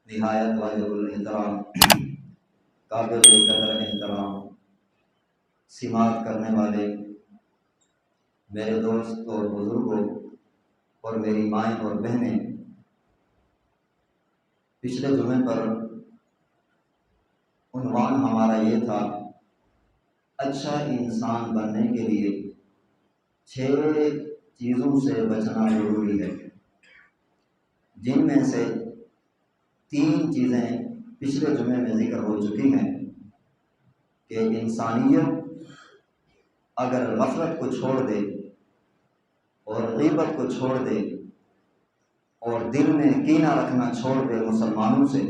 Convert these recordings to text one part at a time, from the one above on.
نہایت واجب الاحترام قابل قدر احترام سماعت کرنے والے میرے دوست اور بزرگوں اور میری مائیں اور بہنیں، پچھلے جمعے پر عنوان ہمارا یہ تھا اچھا انسان بننے کے لیے 6 چیزوں سے بچنا ضروری ہے، جن میں سے 3 چیزیں پچھلے جمعے میں ذکر ہو چکی ہیں کہ انسانیت اگر غفلت کو چھوڑ دے اور غیبت کو چھوڑ دے اور دل میں کینہ رکھنا چھوڑ دے مسلمانوں سے،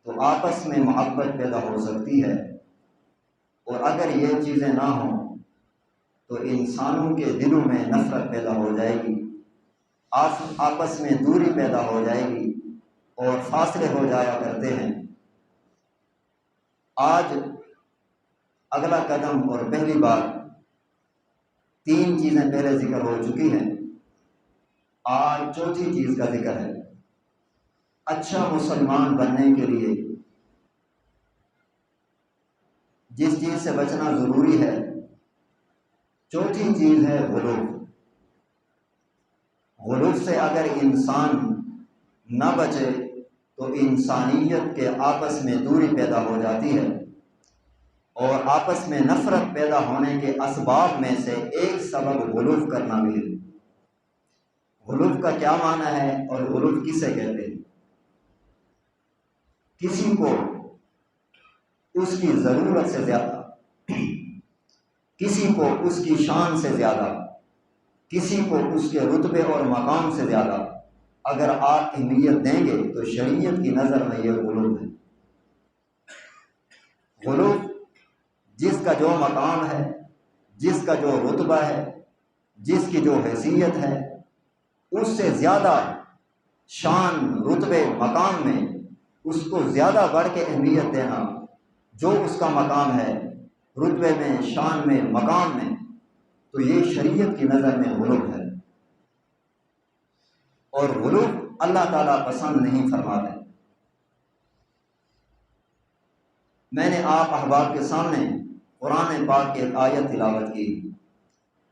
تو آپس میں محبت پیدا ہو سکتی ہے، اور اگر یہ چیزیں نہ ہوں تو انسانوں کے دلوں میں نفرت پیدا ہو جائے گی، آپس میں دوری پیدا ہو جائے گی اور فاصلے ہو جایا کرتے ہیں۔ آج اگلا قدم اور پہلی بات 3 چیزیں پہلے ذکر ہو چکی ہیں، آج چوتھی چیز کا ذکر ہے۔ اچھا مسلمان بننے کے لیے جس چیز سے بچنا ضروری ہے، چوتھی چیز ہے غلو۔ غلو سے اگر انسان نہ بچے تو انسانیت کے آپس میں دوری پیدا ہو جاتی ہے، اور آپس میں نفرت پیدا ہونے کے اسباب میں سے ایک سبب غلو کرنا بھی ہے۔ غلو کا کیا معنی ہے اور غلو کسے کہتے ہیں؟ کسی کو اس کی ضرورت سے زیادہ، کسی کو اس کی شان سے زیادہ، کسی کو اس کے رتبے اور مقام سے زیادہ اگر آپ اہمیت دیں گے تو شریعت کی نظر میں یہ غلو ہے۔ غلو جس کا جو مقام ہے، جس کا جو رتبہ ہے، جس کی جو حیثیت ہے، اس سے زیادہ شان، رتبے، مقام میں اس کو زیادہ بڑھ کے اہمیت دینا، جو اس کا مقام ہے رتبے میں، شان میں، مقام میں، تو یہ شریعت کی نظر میں غلو ہے، اور غلو اللہ تعالیٰ پسند نہیں فرماتے۔ میں نے آپ احباب کے سامنے قرآن پاک کی ایک آیت تلاوت کی۔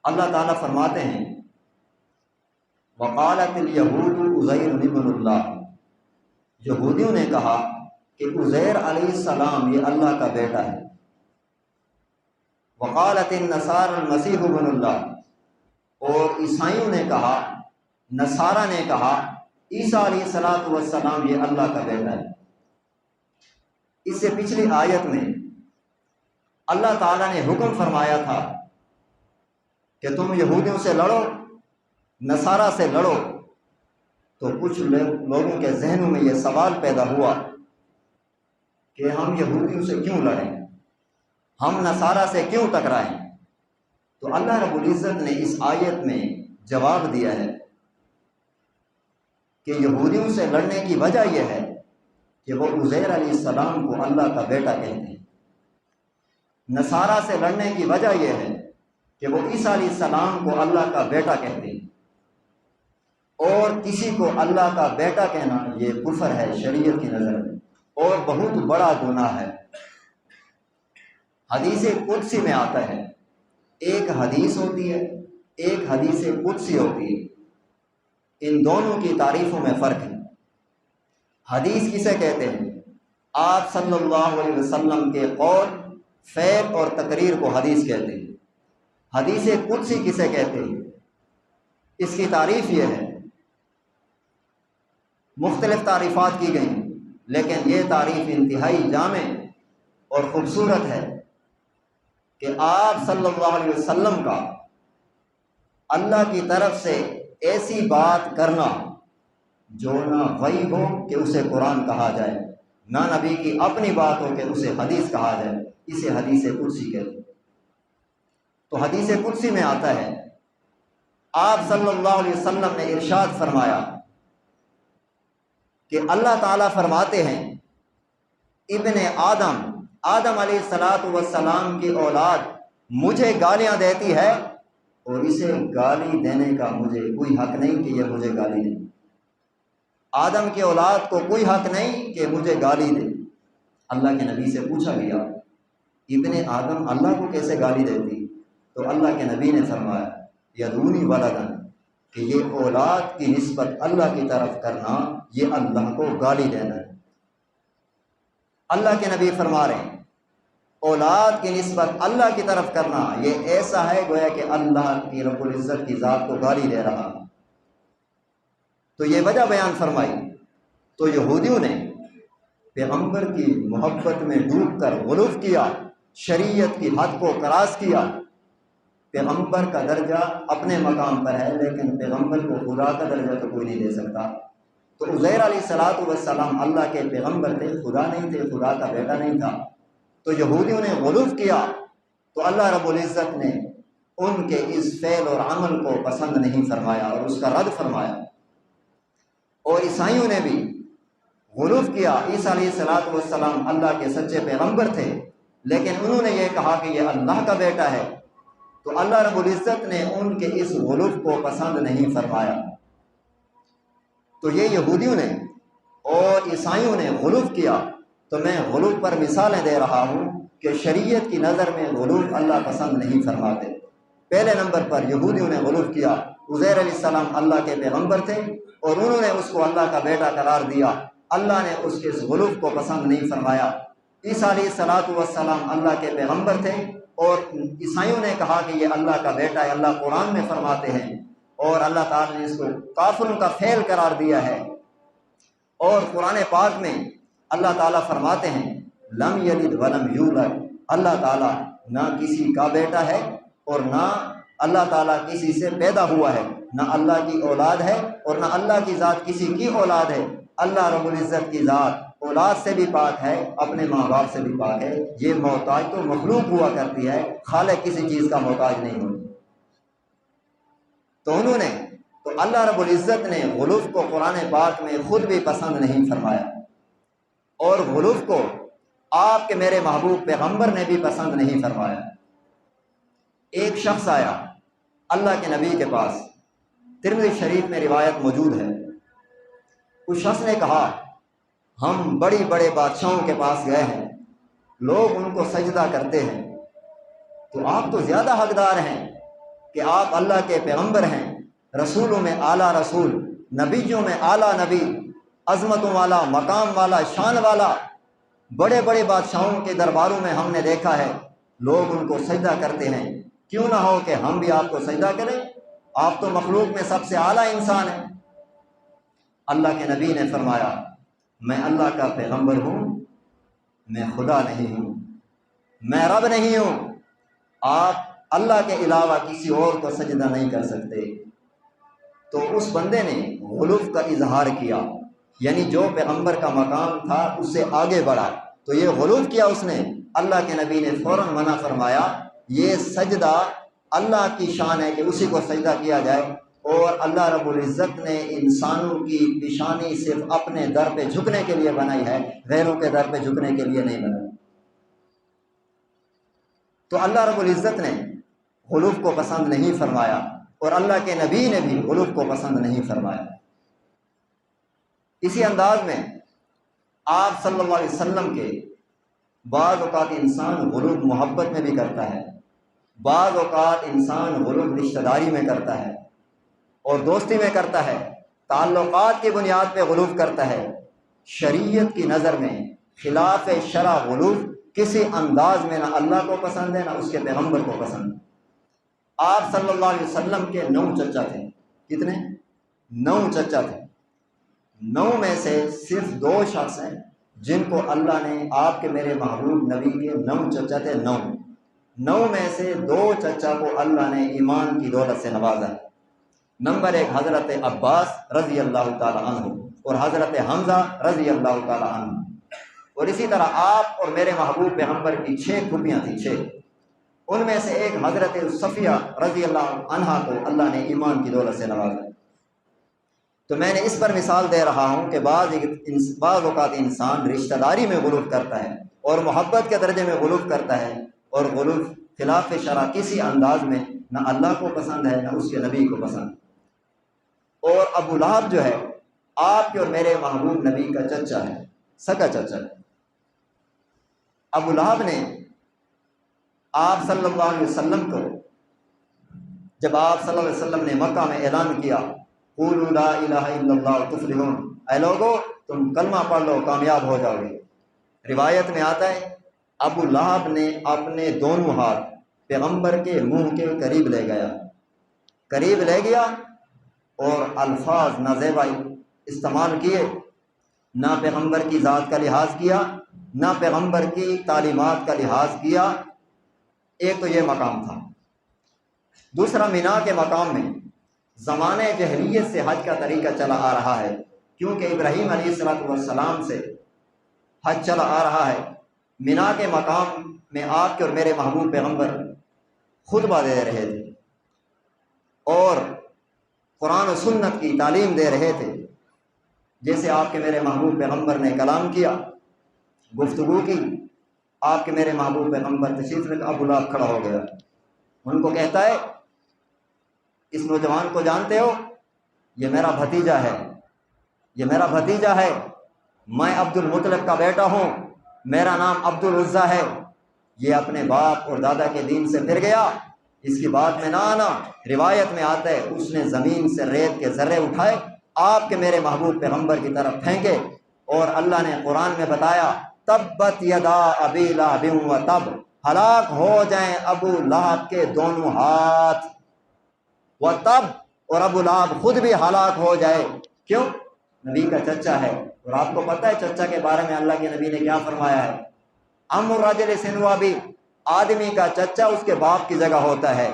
اللہ تعالیٰ فرماتے ہیں وقالت الیہود عزیر ابن اللہ، یہودیوں نے کہا کہ عزیر علیہ السلام یہ اللہ کا بیٹا ہے۔ وقالت النصارى المسیح ابن اللہ، اور عیسائیوں نے کہا، نصارہ نے کہا عیسیٰ علیہ السلام یہ اللہ کا بیٹا ہے۔ اس سے پچھلی آیت میں اللہ تعالیٰ نے حکم فرمایا تھا کہ تم یہودیوں سے لڑو، نصارہ سے لڑو، تو کچھ لوگوں کے ذہنوں میں یہ سوال پیدا ہوا کہ ہم یہودیوں سے کیوں لڑیں، ہم نصارہ سے کیوں ٹکرائیں؟ تو اللہ رب العزت نے اس آیت میں جواب دیا ہے کہ یہودیوں سے لڑنے کی وجہ یہ ہے کہ وہ عزیر علیہ السلام کو اللہ کا بیٹا کہتے ہیں، نصارہ سے لڑنے کی وجہ یہ ہے کہ وہ عیسیٰ علیہ السلام کو اللہ کا بیٹا کہتے ہیں، اور کسی کو اللہ کا بیٹا کہنا یہ کفر ہے شریعت کی نظر میں، اور بہت بڑا گناہ ہے۔ حدیث قدسی میں آتا ہے، ایک حدیث ہوتی ہے، ایک حدیث قدسی ہوتی ہے، ان دونوں کی تعریفوں میں فرق ہے۔ حدیث کسے کہتے ہیں؟ آپ صلی اللہ علیہ وسلم کے قول، فعل اور تقریر کو حدیث کہتے ہیں۔ حدیث قدسی کسے کہتے ہیں؟ اس کی تعریف یہ ہے، مختلف تعریفات کی گئیں، لیکن یہ تعریف انتہائی جامع اور خوبصورت ہے کہ آپ صلی اللہ علیہ وسلم کا اللہ کی طرف سے ایسی بات کرنا جو نہ وحی ہو کہ اسے قرآن کہا جائے، نہ نبی کی اپنی بات ہو کہ اسے حدیث کہا جائے، اسے حدیث قدسی کہتے ہیں۔ تو حدیث قدسی میں آتا ہے، آپ صلی اللہ علیہ وسلم نے ارشاد فرمایا کہ اللہ تعالیٰ فرماتے ہیں ابن آدم علیہ السلام کی اولاد مجھے گالیاں دیتی ہے، اور اسے گالی دینے کا مجھے کوئی حق نہیں کہ یہ مجھے گالی دے۔ آدم کی اولاد کو کوئی حق نہیں کہ مجھے گالی دے۔ اللہ کے نبی سے پوچھا گیا ابن آدم اللہ کو کیسے گالی دیتی؟ تو اللہ کے نبی نے فرمایا یدونی ولدن، کہ یہ اولاد کی نسبت اللہ کی طرف کرنا یہ اللہ کو گالی دینا ہے۔ اللہ کے نبی فرما رہے ہیں اولاد کی نسبت اللہ کی طرف کرنا یہ ایسا ہے گویا کہ اللہ کی رب العزت کی ذات کو گالی دے رہا۔ تو یہ وجہ بیان فرمائی۔ تو یہودیوں نے پیغمبر کی محبت میں ڈوب کر غلو کیا، شریعت کی حد کو کراس کیا۔ پیغمبر کا درجہ اپنے مقام پر ہے، لیکن پیغمبر کو خدا کا درجہ تو کوئی نہیں دے سکتا۔ تو عزیر علیہ الصلوۃ والسلام اللہ کے پیغمبر تھے، خدا نہیں تھے، خدا کا بیٹا نہیں تھا۔ تو یہودیوں نے غلو کیا تو اللہ رب العزت نے ان کے اس فعل اور عمل کو پسند نہیں فرمایا اور اس کا رد فرمایا۔ اور عیسائیوں نے بھی غلو کیا۔ عیسیٰ علیہ الصلوۃ والسلام اللہ کے سچے پیغمبر تھے، لیکن انہوں نے یہ کہا کہ یہ اللہ کا بیٹا ہے، تو اللہ رب العزت نے ان کے اس غلو کو پسند نہیں فرمایا۔ تو یہ یہودیوں نے اور عیسائیوں نے غلو کیا، تو میں غلو پر مثالیں دے رہا ہوں کہ شریعت کی نظر میں غلو اللہ پسند نہیں فرماتے۔ پہلے نمبر پر یہودیوں نے غلو کیا، عزیر علیہ السلام اللہ کے پیغمبر تھے اور انہوں نے اس کو اللہ کا بیٹا قرار دیا، اللہ نے اس کے اس غلو کو پسند نہیں فرمایا۔ عیسیٰ علیہ الصلوۃ والسلام اللہ کے پیغمبر تھے اور عیسائیوں نے کہا کہ یہ اللہ کا بیٹا ہے، اللہ قرآن میں فرماتے ہیں، اور اللہ تعالیٰ نے اس کو کافروں کا فعل قرار دیا ہے۔ اور قرآن پاک میں اللہ تعالیٰ فرماتے ہیں لم یلد ولم یولد، اللہ تعالیٰ نہ کسی کا بیٹا ہے اور نہ اللہ تعالیٰ کسی سے پیدا ہوا ہے، نہ اللہ کی اولاد ہے اور نہ اللہ کی ذات کسی کی اولاد ہے۔ اللہ رب العزت کی ذات اولاد سے بھی پاک ہے، اپنے ماں باپ سے بھی پاک ہے۔ یہ محتاج تو مخلوق ہوا کرتی ہے، خالق کسی چیز کا محتاج نہیں ہوتی۔ تو انہوں نے تو اللہ رب العزت نے غلو کو قرآن پاک میں خود بھی پسند نہیں فرمایا، اور غلو کو آپ کے میرے محبوب پیغمبر نے بھی پسند نہیں فرمایا۔ ایک شخص آیا اللہ کے نبی کے پاس، ترمذی شریف میں روایت موجود ہے۔ اس شخص نے کہا ہم بڑے بڑے بادشاہوں کے پاس گئے ہیں، لوگ ان کو سجدہ کرتے ہیں، تو آپ تو زیادہ حقدار ہیں کہ آپ اللہ کے پیغمبر ہیں، رسولوں میں اعلیٰ رسول، نبیوں میں اعلیٰ نبی، عظمتوں والا، مقام والا، شان والا۔ بڑے بڑے بادشاہوں کے درباروں میں ہم نے دیکھا ہے لوگ ان کو سجدہ کرتے ہیں، کیوں نہ ہو کہ ہم بھی آپ کو سجدہ کریں؟ آپ تو مخلوق میں سب سے اعلیٰ انسان ہیں۔ اللہ کے نبی نے فرمایا میں اللہ کا پیغمبر ہوں، میں خدا نہیں ہوں، میں رب نہیں ہوں، آپ اللہ کے علاوہ کسی اور کو سجدہ نہیں کر سکتے۔ تو اس بندے نے غلو کا اظہار کیا، یعنی جو پیغمبر کا مقام تھا اس سے آگے بڑھا، تو یہ غلو کیا اس نے۔ اللہ کے نبی نے فوراً منع فرمایا یہ سجدہ اللہ کی شان ہے کہ اسی کو سجدہ کیا جائے، اور اللہ رب العزت نے انسانوں کی پیشانی صرف اپنے در پہ جھکنے کے لیے بنائی ہے، غیروں کے در پہ جھکنے کے لیے نہیں بنائی۔ تو اللہ رب العزت نے غلو کو پسند نہیں فرمایا، اور اللہ کے نبی نے بھی غلو کو پسند نہیں فرمایا۔ اسی انداز میں آپ صلی اللہ علیہ وسلم کے بعض اوقات انسان غلو محبت میں بھی کرتا ہے، بعض اوقات انسان غلو رشتہ داری میں کرتا ہے اور دوستی میں کرتا ہے، تعلقات کی بنیاد پہ غلو کرتا ہے۔ شریعت کی نظر میں خلاف شرع غلو کسی انداز میں نہ اللہ کو پسند ہے نہ اس کے پیغمبر کو پسند ہے۔ آپ صلی اللہ علیہ وسلم کے 9 چچا تھے، کتنے؟ 9 چچا تھے۔ 9 میں سے صرف 2 شخص ہیں جن کو اللہ نے، آپ کے میرے محبوب نبی کے 9 چچا تھے، 9 میں سے 2 چچا کو اللہ نے ایمان کی دولت سے نوازا ہے۔ نمبر 1 حضرت عباس رضی اللہ تعالی عنہ اور حضرت حمزہ رضی اللہ تعالی عنہ، اور اسی طرح آپ اور میرے محبوب پیغمبر کی 6 پھوپھیاں تھیں، 6۔ ان میں سے ایک حضرت صفیہ رضی اللہ عنہا کو اللہ نے ایمان کی دولت سے نوازا۔ تو میں نے اس پر مثال دے رہا ہوں کہ بعض اوقات انسان رشتہ داری میں غلو کرتا ہے اور محبت کے درجے میں غلو کرتا ہے، اور غلو خلاف شرع کسی انداز میں نہ اللہ کو پسند ہے نہ اس کے نبی کو پسند۔ اور ابو لہب جو ہے آپ کے اور میرے محبوب نبی کا چچا ہے، سگا چچا ہے۔ ابو لہب نے آپ صلی اللہ علیہ وسلم کو، جب آپ صلی اللہ علیہ وسلم نے مکہ میں اعلان کیا قولوا لا الہ الا اللہ تفلحون، اے لوگو تم کلمہ پڑھ لو کامیاب ہو جاؤ گے، روایت میں آتا ہے ابو لہب نے اپنے دونوں ہاتھ پیغمبر کے منہ کے قریب لے گیا اور الفاظ نازیبا استعمال کیے، نہ پیغمبر کی ذات کا لحاظ کیا، نہ پیغمبر کی تعلیمات کا لحاظ کیا۔ ایک تو یہ مقام تھا۔ دوسرا، مینا کے مقام میں زمانہ جاہلیت سے حج کا طریقہ چلا آ رہا ہے، کیونکہ ابراہیم علیہ السلام سے حج چلا آ رہا ہے۔ مینا کے مقام میں آپ کے اور میرے محبوب پیغمبر خطبہ دے رہے تھے اور قرآن و سنت کی تعلیم دے رہے تھے، جیسے آپ کے میرے محبوب پیغمبر نے کلام کیا، گفتگو کی۔ آپ کے میرے محبوب پیغمبر تشریف لے، ابو لہب کھڑا ہو گیا، ان کو کہتا ہے اس نوجوان کو جانتے ہو؟ یہ میرا بھتیجا ہے، یہ میرا بھتیجا ہے، میں عبد المطلب کا بیٹا ہوں، میرا نام عبد العزیٰ ہے۔ یہ اپنے باپ اور دادا کے دین سے پھر گیا، اس کی بات میں نہ آنا۔ روایت میں آتا ہے اس نے زمین سے ریت کے ذرے اٹھائے، آپ کے میرے محبوب پیغمبر کی طرف پھینکے، اور اللہ نے قرآن میں بتایا تبت یدا ابی لہب و تب، ہلاک ہو جائیں ابو لہب کے دونوں ہاتھ، و تب، اور ابو لہب خود بھی ہلاک ہو جائے۔ کیوں؟ نبی کا چچا ہے، اور آپ کو پتہ ہے چچا کے بارے میں اللہ کے نبی نے کیا فرمایا ہے؟ ام الرجل سنوا بھی، آدمی کا چچا اس کے باپ کی جگہ ہوتا ہے۔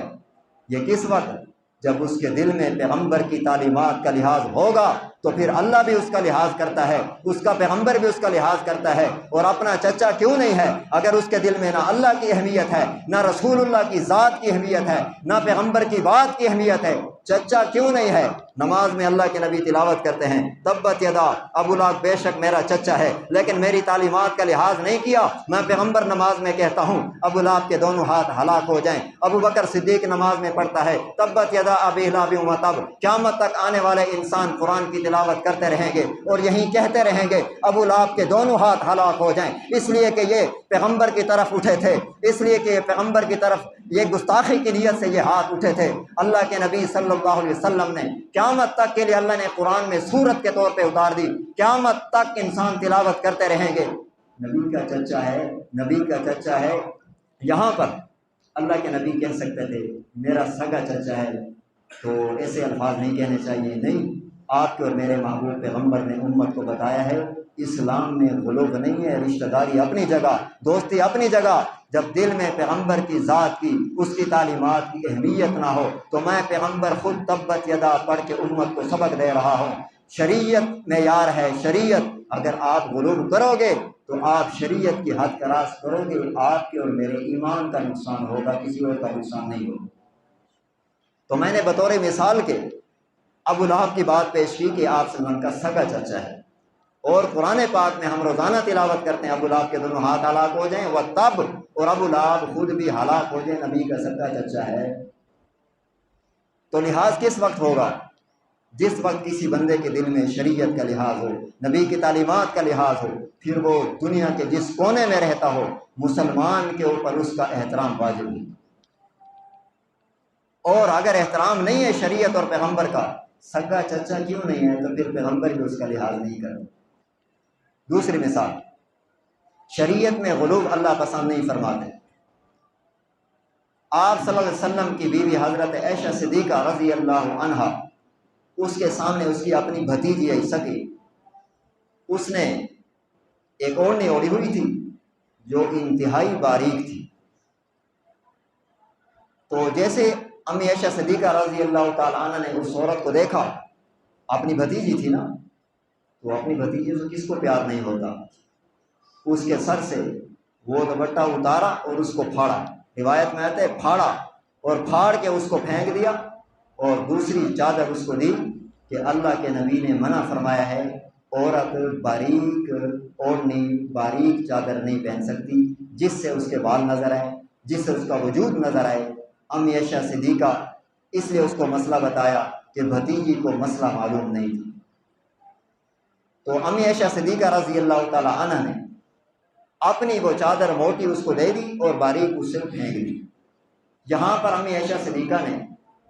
یہ کس وقت؟ جب اس کے دل میں پیغمبر کی تعلیمات کا لحاظ ہوگا تو پھر اللہ بھی اس کا لحاظ کرتا ہے، اس کا پیغمبر بھی اس کا لحاظ کرتا ہے۔ اور اپنا چچا کیوں نہیں ہے اگر اس کے دل میں نہ اللہ کی اہمیت ہے، نہ رسول اللہ کی ذات کی اہمیت ہے، نہ پیغمبر کی بات کی اہمیت ہے، چچا کیوں نہیں ہے؟ نماز میں اللہ کے نبی تلاوت کرتے ہیں تبت یدا ابو لہب، بے شک میرا چچا ہے لیکن میری تعلیمات کا لحاظ نہیں کیا۔ میں پیغمبر نماز میں کہتا ہوں ابو لہب کے دونوں ہاتھ ہلاک ہو جائیں۔ ابو بکر صدیق نماز میں پڑھتا ہے تبت یدا ابی لہب و تب۔ قیامت تک آنے والے انسان قرآن کی تلاوت کرتے رہیں گے اور یہی کہتے رہیں گے ابو لہب کے دونوں ہاتھ ہلاک ہو جائیں، اس لیے کہ یہ پیغمبر کی طرف اٹھے تھے، اس لیے کہ یہ پیغمبر کی طرف یہ گستاخی کی نیت سے یہ ہاتھ اٹھے تھے۔ اللہ کے نبی صلی اللہ علیہ وسلم نے قیامت تک کے لیے اللہ نے قرآن میں سورت کے طور پہ اتار دی، قیامت تک انسان تلاوت کرتے رہیں گے۔ نبی کا چچا ہے، نبی کا چچا ہے۔ یہاں پر اللہ کے نبی کہہ سکتے تھے میرا سگا چچا ہے، تو ایسے الفاظ نہیں کہنے چاہیے، نہیں، آپ کے اور میرے محبوب پیغمبر نے امت کو بتایا ہے اسلام میں غلو نہیں ہے، رشتہ داری اپنی جگہ، دوستی اپنی جگہ۔ جب دل میں پیغمبر کی ذات کی، اس کی تعلیمات کی اہمیت نہ ہو تو میں پیغمبر خود تبت یدا پڑھ کے امت کو سبق دے رہا ہوں۔ شریعت معیار ہے، شریعت، اگر آپ غلو کرو گے تو آپ شریعت کی حد کراس کرو گے، آپ کے اور میرے ایمان کا نقصان ہوگا، کسی اور کا نقصان نہیں ہوگا۔ تو میں نے بطور مثال کے ابو لہب کی بات پیش کی کہ آپ سلمان کا سگا چچا ہے، اور قرآن پاک میں ہم روزانہ تلاوت کرتے ہیں ابو لہب کے دونوں ہاتھ ہلاک ہو جائیں، وہ تب، اور ابو لہب خود بھی ہلاک ہو جائے، نبی کا سگا چچا ہے۔ تو لحاظ کس وقت ہوگا؟ جس وقت کسی بندے کے دل میں شریعت کا لحاظ ہو، نبی کی تعلیمات کا لحاظ ہو، پھر وہ دنیا کے جس کونے میں رہتا ہو، مسلمان کے اوپر اس کا احترام واجب ہے۔ اور اگر احترام نہیں ہے شریعت اور پیغمبر کا، سگا چچا کیوں نہیں ہے، تو پھر پیغمبر بھی اس کا لحاظ نہیں کرتا۔ دوسری مثال، شریعت میں غلو اللہ پسند نہیں فرماتے۔ آپ صلی اللہ علیہ وسلم کی بیوی حضرت عائشہ صدیقہ رضی اللہ عنہا، اس کے سامنے اس کی اپنی بھتیجی ہے سکی، اس نے ایک اوڑھنی اوڑھی ہوئی تھی جو انتہائی باریک تھی۔ تو جیسے امی عائشہ صدیقہ رضی اللہ تعالی عنہ نے اس عورت کو دیکھا، اپنی بھتیجی تھی نا، تو اپنی بھتیجی سے کس کو پیار نہیں ہوتا، اس کے سر سے وہ دوپٹہ اتارا اور اس کو پھاڑا، روایت میں آتا ہے پھاڑا، اور پھاڑ کے اس کو پھینک دیا، اور دوسری چادر اس کو دی کہ اللہ کے نبی نے منع فرمایا ہے عورت باریک اوڑھنی، باریک چادر نہیں پہن سکتی جس سے اس کے بال نظر آئے، جس سے اس کا وجود نظر آئے۔ امی عائشہ صدیقہ اس لیے اس کو مسئلہ بتایا کہ بھتیجی کو مسئلہ معلوم نہیں تھا۔ تو امی عائشہ صدیقہ رضی اللہ تعالی عنہ نے اپنی وہ چادر موٹی اس کو دے دی اور باریک اس سے پھینک دی۔ یہاں پر امی عائشہ صدیقہ نے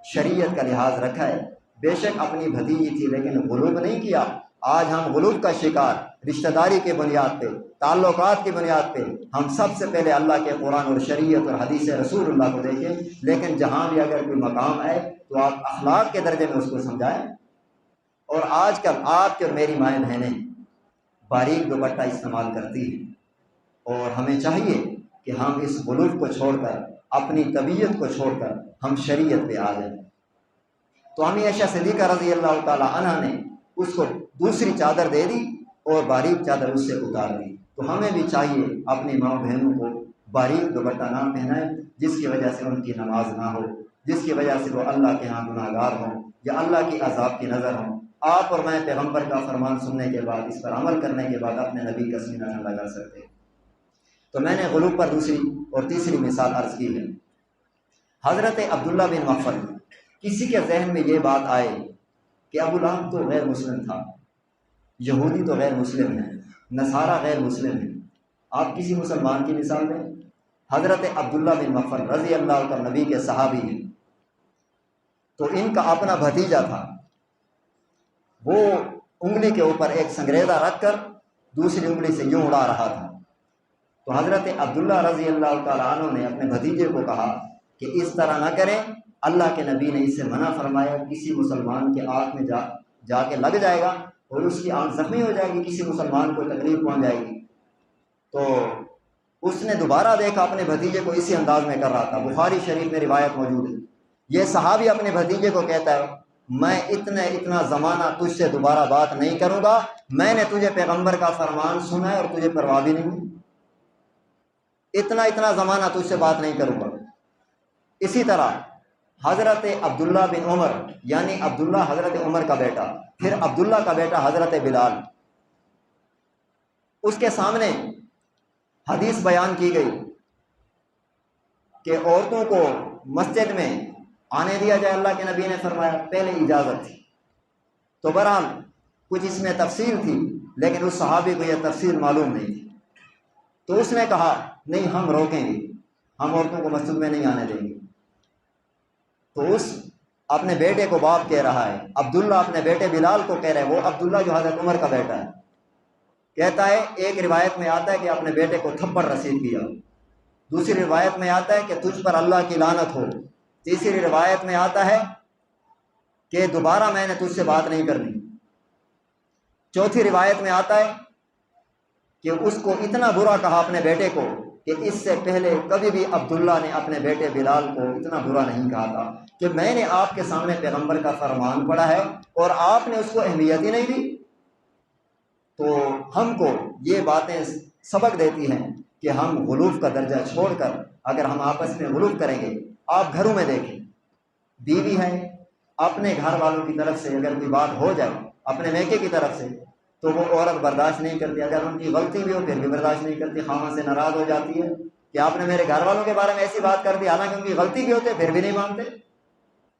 شریعت کا لحاظ رکھا ہے، بے شک اپنی بھتیجی تھی لیکن غلوب نہیں کیا۔ آج ہم غلوب کا شکار، رشتہ داری کے بنیاد پہ، تعلقات کی بنیاد پہ، ہم سب سے پہلے اللہ کے قرآن اور شریعت اور حدیث رسول اللہ کو دیکھیں، لیکن جہاں بھی اگر کوئی مقام ہے تو آپ اخلاق کے درجے میں اس کو سمجھائیں۔ اور آج کل آپ کے اور میری مائیں بہنیں باریک دوپٹہ استعمال کرتی ہیں، اور ہمیں چاہیے کہ ہم اس غلوب کو چھوڑ کر، اپنی طبیعت کو چھوڑ کر ہم شریعت پہ آ جائیں۔ تو امی عائشہ صدیقہ رضی اللہ تعالی عنہ نے اس کو دوسری چادر دے دی اور باریک چادر اس سے اتار دی۔ تو ہمیں بھی چاہیے اپنی ماں بہنوں کو باریک دوپٹہ نہ پہنائیں، جس کی وجہ سے ان کی نماز نہ ہو، جس کی وجہ سے وہ اللہ کے ہاں گناہ گار ہوں یا اللہ کی عذاب کی نظر ہوں۔ آپ اور میں پیغمبر کا فرمان سننے کے بعد، اس پر عمل کرنے کے بعد اپنے نبی کا سینہ ٹھنڈا کر سکتے ہیں۔ تو میں نے غلوب پر دوسری اور تیسری مثال عرض کی ہے۔ حضرت عبداللہ بن مغفل، کسی کے ذہن میں یہ بات آئے کہ ابو لہب تو غیر مسلم تھا، یہودی تو غیر مسلم ہے، نصارہ غیر مسلم ہے، آپ کسی مسلمان کی مثال دیں۔ حضرت عبداللہ بن مغفل رضی اللہ عنہ نبی کے صحابی ہیں، تو ان کا اپنا بھتیجا تھا، وہ انگلی کے اوپر ایک سنگریزہ رکھ کر دوسری انگلی سے یوں اڑا رہا تھا۔ تو حضرت عبداللہ رضی اللہ تعالیٰ عنہ نے اپنے بھتیجے کو کہا کہ اس طرح نہ کریں، اللہ کے نبی نے اسے منع فرمایا، کسی مسلمان کے آنکھ میں جا کے لگ جائے گا اور اس کی آنکھ زخمی ہو جائے گی، کسی مسلمان کو تکلیف پہنچ جائے گی۔ تو اس نے دوبارہ دیکھا اپنے بھتیجے کو اسی انداز میں کر رہا تھا، بخاری شریف میں روایت موجود ہے۔ یہ صحابی اپنے بھتیجے کو کہتا ہے، میں اتنا زمانہ تجھ سے دوبارہ بات نہیں کروں گا، میں نے تجھے پیغمبر کا فرمان سنا ہے اور تجھے پرواہ بھی نہیں، اتنا زمانہ تجھ سے بات نہیں کروں گا۔ اسی طرح حضرت عبداللہ بن عمر، یعنی عبداللہ حضرت عمر کا بیٹا، پھر عبداللہ کا بیٹا حضرت بلال، اس کے سامنے حدیث بیان کی گئی کہ عورتوں کو مسجد میں آنے دیا جائے، اللہ کے نبی نے فرمایا، پہلے اجازت تھی، تو بہرحال کچھ اس میں تفصیل تھی، لیکن اس صحابی کو یہ تفصیل معلوم نہیں تھی، تو اس نے کہا نہیں، ہم روکیں گے، ہم عورتوں کو مسجد میں نہیں آنے دیں گے۔ تو اس اپنے بیٹے کو باپ کہہ رہا ہے، عبداللہ اپنے بیٹے بلال کو کہہ رہا ہے، وہ عبداللہ جو حضرت عمر کا بیٹا ہے، کہتا ہے، ایک روایت میں آتا ہے کہ اپنے بیٹے کو تھپڑ رسید کیا، دوسری روایت میں آتا ہے کہ تجھ پر اللہ کی لعنت ہو، تیسری روایت میں آتا ہے کہ دوبارہ میں نے تجھ سے بات نہیں کرنی، چوتھی روایت میں آتا ہے کہ اس کو اتنا برا کہا اپنے بیٹے کو کہ اس سے پہلے کبھی بھی عبداللہ نے اپنے بیٹے بلال کو اتنا برا نہیں کہا تھا، کہ میں نے آپ کے سامنے پیغمبر کا فرمان پڑھا ہے اور آپ نے اس کو اہمیت ہی نہیں دی۔ تو ہم کو یہ باتیں سبق دیتی ہیں کہ ہم غلوف کا درجہ چھوڑ کر اگر ہم آپس میں غلوف کریں گے، آپ گھروں میں دیکھیں، بیوی ہے، اپنے گھر والوں کی طرف سے اگر کوئی بات ہو جائے اپنے میکے کی طرف سے تو وہ عورت برداشت نہیں کرتی، اگر ان کی غلطی بھی ہو پھر بھی برداشت نہیں کرتی، خامن سے ناراض ہو جاتی ہے کہ آپ نے میرے گھر والوں کے بارے میں ایسی بات کر دی، حالانکہ ان کی غلطی بھی ہوتے پھر بھی نہیں مانتے۔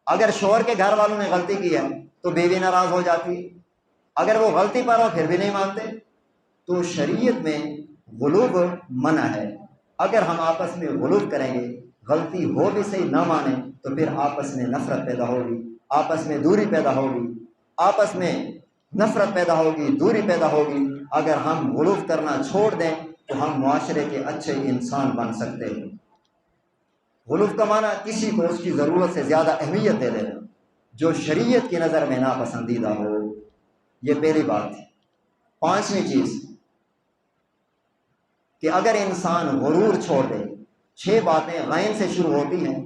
اگر شوہر کے گھر والوں نے غلطی کی ہے تو بیوی ناراض ہو جاتی ہے، اگر وہ غلطی پر ہو پھر بھی نہیں مانتے۔ تو شریعت میں غلوب منع ہے، اگر ہم آپس میں غلوب کریں گے، غلطی ہو بھی صحیح نہ مانیں، تو پھر آپس میں نفرت پیدا ہوگی، آپس میں دوری پیدا ہوگی، آپس میں نفرت پیدا ہوگی، دوری پیدا ہوگی۔ اگر ہم غلوف کرنا چھوڑ دیں تو ہم معاشرے کے اچھے انسان بن سکتے ہیں۔ غلوف کا معنی کسی کو اس کی ضرورت سے زیادہ اہمیت دے دینا، جو شریعت کی نظر میں ناپسندیدہ ہو، یہ پہلی بات ہے۔ پانچویں چیز کہ اگر انسان غرور چھوڑ دے، 6 باتیں غین سے شروع ہوتی ہیں،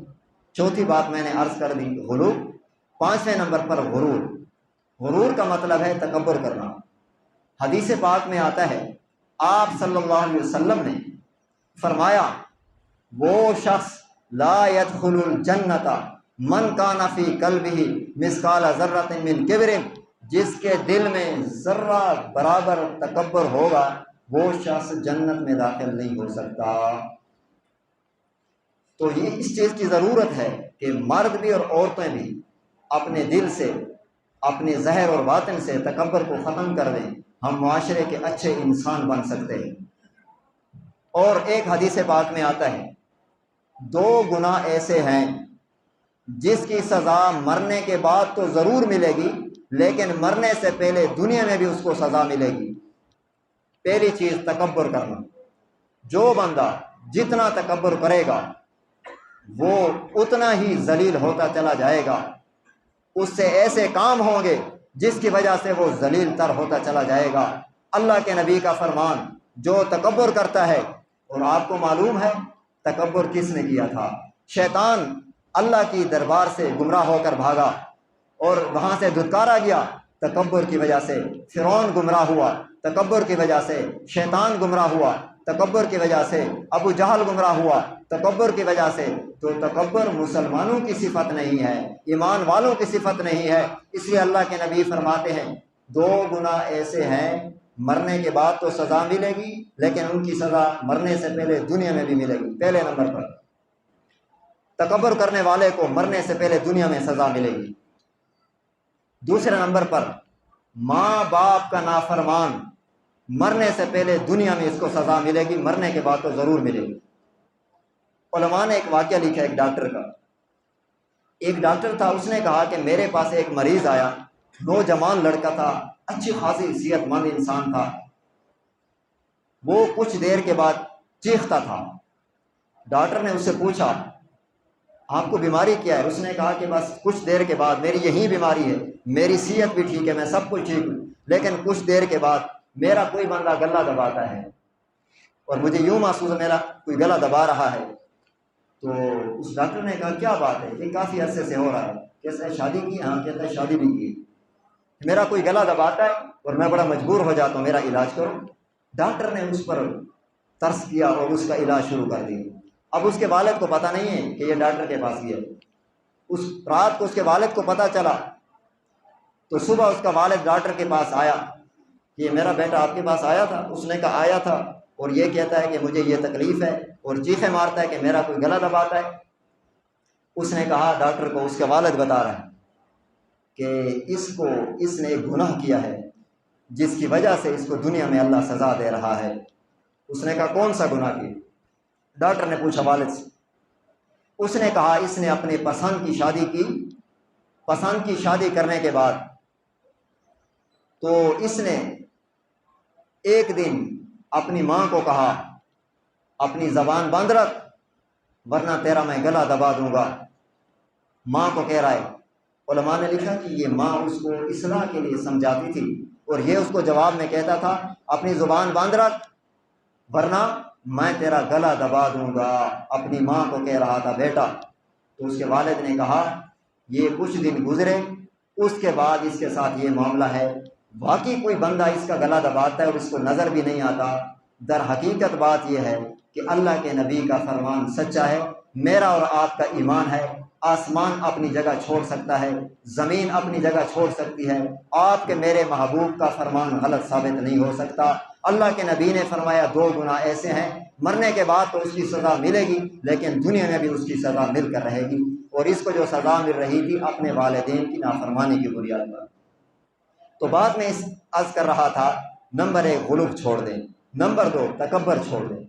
چوتھی بات میں نے عرض کر دی غلوف، 5ویں نمبر پر غرور۔ غرور کا مطلب ہے تکبر کرنا۔ حدیث پاک میں آتا ہے، آپ صلی اللہ علیہ وسلم نے فرمایا، وہ شخص لا يدخل الجنت من کان فی قلبہ مثقال ذرۃ من کبر، جس کے دل میں ذرہ برابر تکبر ہوگا وہ شخص جنت میں داخل نہیں ہو سکتا۔ تو یہ اس چیز کی ضرورت ہے کہ مرد بھی اور عورتیں بھی اپنے دل سے اپنے ظاہر اور باطن سے تکبر کو ختم کر دیں، ہم معاشرے کے اچھے انسان بن سکتے ہیں۔ اور ایک حدیث پاک میں آتا ہے، دو گناہ ایسے ہیں جس کی سزا مرنے کے بعد تو ضرور ملے گی، لیکن مرنے سے پہلے دنیا میں بھی اس کو سزا ملے گی۔ پہلی چیز تکبر کرنا۔ جو بندہ جتنا تکبر کرے گا وہ اتنا ہی ذلیل ہوتا چلا جائے گا، اس سے ایسے کام ہوں گے جس کی وجہ سے وہ ذلیل تر ہوتا چلا جائے گا۔ اللہ کے نبی کا فرمان، جو تکبر کرتا ہے، اور آپ کو معلوم ہے تکبر کس نے کیا تھا؟ شیطان اللہ کی دربار سے گمراہ ہو کر بھاگا اور وہاں سے دھتکارا گیا تکبر کی وجہ سے۔ فرعون گمراہ ہوا تکبر کی وجہ سے، شیطان گمراہ ہوا تکبر کی وجہ سے، ابو جہل گمراہ ہوا تکبر کی وجہ سے۔ تو تکبر مسلمانوں کی صفت نہیں ہے، ایمان والوں کی صفت نہیں ہے۔ اس لیے اللہ کے نبی فرماتے ہیں دو گناہ ایسے ہیں مرنے کے بعد تو سزا ملے گی، لیکن ان کی سزا مرنے سے پہلے دنیا میں بھی ملے گی۔ پہلے نمبر پر تکبر کرنے والے کو مرنے سے پہلے دنیا میں سزا ملے گی۔ دوسرے نمبر پر ماں باپ کا نافرمان، مرنے سے پہلے دنیا میں اس کو سزا ملے گی، مرنے کے بعد تو ضرور ملے گی۔ علماء نے ایک واقعہ لکھا ایک ڈاکٹر کا۔ ایک ڈاکٹر تھا، اس نے کہا کہ میرے پاس ایک مریض آیا، نوجوان لڑکا تھا، اچھی خاصی صحت مند انسان تھا۔ وہ کچھ دیر کے بعد چیختا تھا۔ ڈاکٹر نے اس سے پوچھا آپ کو بیماری کیا ہے؟ اس نے کہا کہ بس کچھ دیر کے بعد میری یہی بیماری ہے، میری صحت بھی ٹھیک ہے، میں سب کچھ ٹھیک ہوں، لیکن کچھ دیر کے بعد میرا کوئی بندہ گلا دباتا ہے اور مجھے یوں محسوس ہے میرا کوئی گلا دبا رہا ہے۔ تو اس ڈاکٹر نے کہا کیا بات ہے؟ یہ کافی عرصے سے ہو رہا ہے۔ کیسے ہے شادی کی؟ ہاں۔ کہتا ہے شادی بھی کی۔ میرا کوئی گلا دباتا ہے اور میں بڑا مجبور ہو جاتا ہوں، میرا علاج کرو۔ ڈاکٹر نے اس پر ترس کیا اور اس کا علاج شروع کر دیا۔ اب اس کے والد کو پتہ نہیں ہے کہ یہ ڈاکٹر کے پاس گیا۔ اس رات کو اس کے والد کو پتہ چلا تو صبح اس کا والد ڈاکٹر کے پاس آیا کہ یہ میرا بیٹا آپ کے پاس آیا تھا۔ اس نے کہا آیا تھا اور یہ کہتا ہے کہ مجھے یہ تکلیف ہے اور چیخیں مارتا ہے کہ میرا کوئی گلا دباتا ہے۔ اس نے کہا ڈاکٹر کو اس کا والد بتا رہا ہے کہ اس نے ایک گناہ کیا ہے جس کی وجہ سے اس کو دنیا میں اللہ سزا دے رہا ہے۔ اس نے کہا کون سا گناہ کیا؟ ڈاکٹر نے پوچھا والد سے۔ اس نے کہا اس نے اپنے پسند کی شادی کی، پسند کی شادی کرنے کے بعد تو اس نے ایک دن اپنی ماں کو کہا اپنی زبان بند رکھ ورنہ تیرا میں گلا دبا دوں گا۔ ماں کو کہہ رہا ہے۔ علماء نے لکھا کہ یہ ماں اس کو اصلاح کے لیے سمجھاتی تھی اور یہ اس کو جواب میں کہتا تھا اپنی زبان بند رکھ ورنہ میں تیرا گلا دبا دوں گا۔ اپنی ماں کو کہہ رہا تھا بیٹا۔ تو اس کے والد نے کہا یہ کچھ دن گزرے، اس کے بعد اس کے ساتھ یہ معاملہ ہے۔ باقی کوئی بندہ اس کا گلا دباتا ہے اور اس کو نظر بھی نہیں آتا۔ در حقیقت بات یہ ہے کہ اللہ کے نبی کا فرمان سچا ہے، میرا اور آپ کا ایمان ہے۔ آسمان اپنی جگہ چھوڑ سکتا ہے، زمین اپنی جگہ چھوڑ سکتی ہے، آپ کے میرے محبوب کا فرمان غلط ثابت نہیں ہو سکتا۔ اللہ کے نبی نے فرمایا دو گناہ ایسے ہیں مرنے کے بعد تو اس کی سزا ملے گی، لیکن دنیا میں بھی اس کی سزا مل کر رہے گی۔ اور اس کو جو سزا مل رہی تھی اپنے والدین کی نافرمانی کی بنیاد پر۔ تو بعد میں اس عرض کر رہا تھا نمبر 1 غلو چھوڑ دیں، نمبر 2 تکبر چھوڑ دیں۔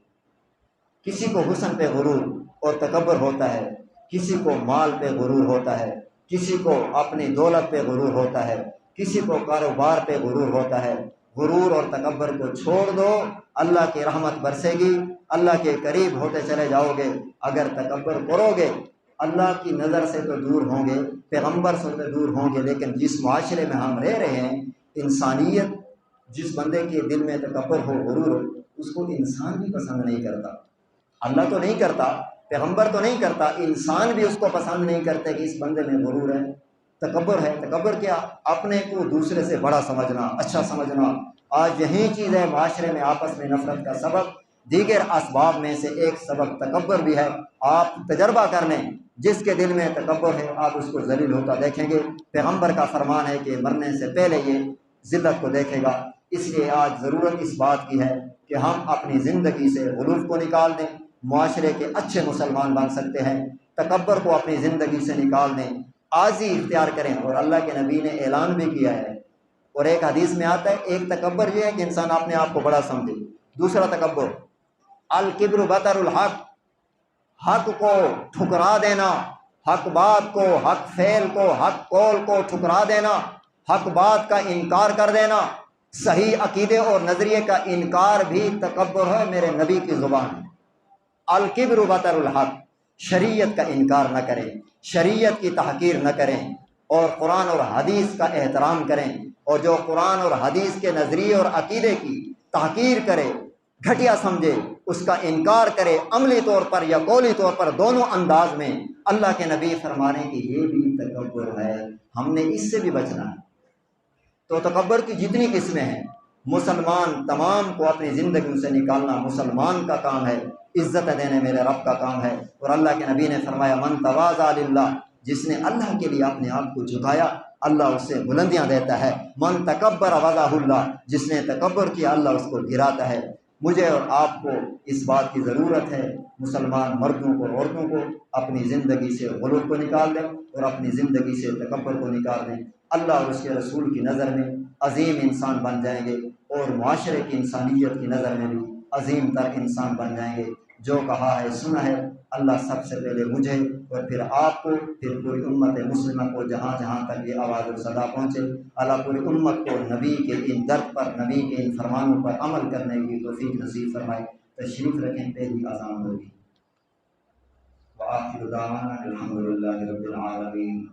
کسی کو حسن پہ غرور اور تکبر ہوتا ہے، کسی کو مال پہ غرور ہوتا ہے، کسی کو اپنی دولت پہ غرور ہوتا ہے، کسی کو کاروبار پہ غرور ہوتا ہے۔ غرور اور تکبر کو چھوڑ دو، اللہ کی رحمت برسے گی، اللہ کے قریب ہوتے چلے جاؤ گے۔ اگر تکبر کرو گے اللہ کی نظر سے تو دور ہوں گے، پیغمبر سے تو دور ہوں گے، لیکن جس معاشرے میں ہم رہ رہے ہیں انسانیت، جس بندے کے دل میں تکبر ہو غرور ہو اس کو انسان بھی پسند نہیں کرتا۔ اللہ تو نہیں کرتا، پیغمبر تو نہیں کرتا، انسان بھی اس کو پسند نہیں کرتے کہ اس بندے میں غرور ہے، تکبر ہے۔ تکبر کیا؟ اپنے کو دوسرے سے بڑا سمجھنا، اچھا سمجھنا۔ آج یہی چیز ہے معاشرے میں آپس میں نفرت کا سبب۔ دیگر اسباب میں سے ایک سبب تکبر بھی ہے۔ آپ تجربہ کر لیں، جس کے دل میں تکبر ہے آپ اس کو ذلیل ہوتا دیکھیں گے۔ پیغمبر کا فرمان ہے کہ مرنے سے پہلے یہ ذلت کو دیکھے گا۔ اس لیے آج ضرورت اس بات کی ہے کہ ہم اپنی زندگی سے غلو کو نکال دیں، معاشرے کے اچھے مسلمان بن سکتے ہیں۔ تکبر کو اپنی زندگی سے نکال دیں، عاجزی اختیار کریں۔ اور اللہ کے نبی نے اعلان بھی کیا ہے، اور ایک حدیث میں آتا ہے، ایک تکبر یہ ہے کہ انسان اپنے آپ کو بڑا سمجھے، دوسرا تکبر الکبر بطر الحق، حق کو ٹھکرا دینا، حق بات کو، حق فعل کو، حق قول کو ٹھکرا دینا، حق بات کا انکار کر دینا، صحیح عقیدے اور نظریے کا انکار بھی تکبر ہے، میرے نبی کی زبان ہے۔ الکبر بطر الحق، شریعت کا انکار نہ کریں، شریعت کی تحقیر نہ کریں، اور قرآن اور حدیث کا احترام کریں، اور جو قرآن اور حدیث کے نظریے اور عقیدے کی تحقیر کرے، گھٹیا سمجھے، اس کا انکار کرے، عملی طور پر یا قولی طور پر، دونوں انداز میں، اللہ کے نبی فرمانے کہ یہ بھی تکبر ہے، ہم نے اس سے بھی بچنا ہے۔ تو تکبر کی جتنی قسمیں ہیں، مسلمان تمام کو اپنی زندگی سے نکالنا مسلمان کا کام ہے، عزت دینے میرے رب کا کام ہے۔ اور اللہ کے نبی نے فرمایا من تواضع للہ، جس نے اللہ کے لیے اپنے آپ کو جھکایا اللہ اس سے بلندیاں دیتا ہے۔ من تکبر وضعہ اللہ، جس نے تکبر کیا اللہ اس کو گراتا ہے۔ مجھے اور آپ کو اس بات کی ضرورت ہے، مسلمان مردوں کو عورتوں کو اپنی زندگی سے غرور کو نکال دیں اور اپنی زندگی سے تکبر کو نکال دیں، اللہ اور اس کے رسول کی نظر میں عظیم انسان بن جائیں گے، اور معاشرے کی انسانیت کی نظر میں بھی عظیم تر انسان بن جائیں گے۔ جو کہا ہے سنا ہے، اللہ سب سے پہلے مجھے اور پھر آپ کو، پھر پوری امت مسلمہ کو، جہاں جہاں تک یہ آواز و صدا پہنچے، اللہ پوری امت کو نبی کے ان درد پر، نبی کے ان فرمانوں پر عمل کرنے کی توفیق نصیب فرمائے۔ تشریف رکھیں، پہلی اذان ہوگی۔ وآخر دعوانا الحمد للہ رب العالمین۔